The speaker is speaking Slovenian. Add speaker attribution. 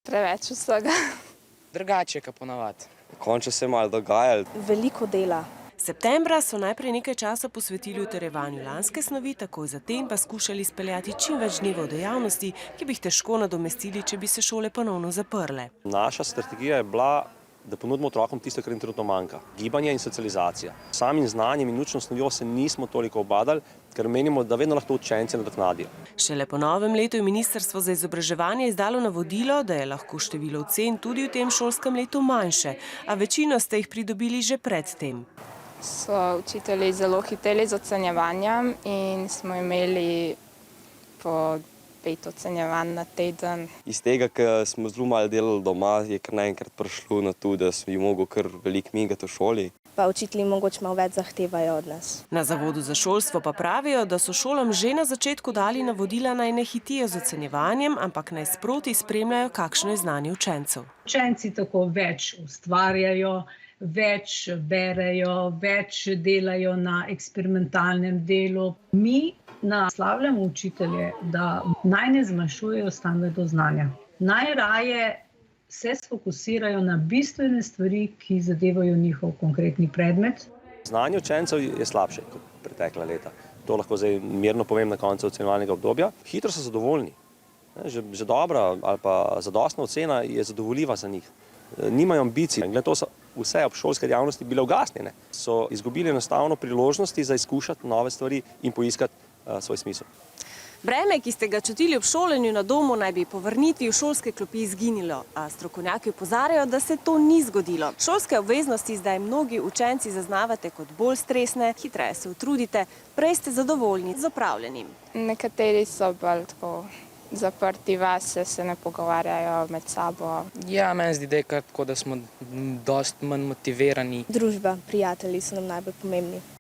Speaker 1: Preveč vsega.
Speaker 2: Drugače, kot ponavadi.
Speaker 3: Končno se je malo dogajalo.
Speaker 4: Veliko dela.
Speaker 5: Septembra so najprej nekaj časa posvetili utrjevanju lanske snovi, takoj zatem pa skušali speljati čim več dnevov dejavnosti, ki bi jih težko nadomestili, če bi se šole ponovno zaprle.
Speaker 6: Naša strategija je bila, da ponudimo otrokom tisto, kar jim trenutno manjka. Gibanje in socializacija. Samim znanjem in učno snovjo se nismo toliko obadali, ker menimo, da vedno lahko učenci nadoknadijo.
Speaker 5: Šele po novem letu je Ministrstvo za izobraževanje izdalo navodilo, da je lahko število ocen tudi v tem šolskem letu manjše, a večino ste jih pridobili že pred tem.
Speaker 1: So učitelji zelo hiteli z ocenjevanjem in smo imeli po 5 ocenjevanj na teden.
Speaker 3: Iz tega, ker smo zelo malo delali doma, je kar naenkrat prišlo na to, da smo jim mogli kar veliko migati v šoli.
Speaker 4: Pa učitelji mogoče malo več zahtevajo od nas.
Speaker 5: Na Zavodu za šolstvo pa pravijo, da so šolam že na začetku dali navodila, naj ne hitijo z ocenjevanjem, ampak naj sproti spremljajo, kakšno je znanje učencev.
Speaker 7: Učenci tako več ustvarjajo, več berejo, več delajo na eksperimentalnem delu. Mi naslavljamo učitelje, da naj ne zmanjšujejo standardov znanja. Najraje se sfokusirajo na bistvene stvari, ki zadevajo njihov konkretni predmet.
Speaker 6: Znanje učencev je slabše kot pretekla leta. To lahko zdaj mirno povem na koncu ocenjevalnega obdobja. Hitro so zadovoljni. Že dobra ali pa zadostna ocena je zadovoljiva za njih. Nimajo ambicij. Glede to so vse obšolske dejavnosti bile ugasnjene. So izgubili enostavno priložnosti za izkušati nove stvari in poiskati svoj smisel.
Speaker 5: Breme, ki ste ga čutili ob šolanju na domu, naj bi po vrnitvi v šolske klopi izginilo, a strokovnjaki opozarjajo, da se to ni zgodilo. Šolske obveznosti zdaj mnogi učenci zaznavate kot bolj stresne, hitreje se utrudite, prej ste zadovoljni z opravljenim.
Speaker 1: Nekateri so bolj tako zaprti vase, se ne pogovarjajo med sabo.
Speaker 2: Ja, meni zdi, da je kar tako, da smo dosti manj motivirani.
Speaker 4: Družba, prijatelji so nam najbolj pomembni.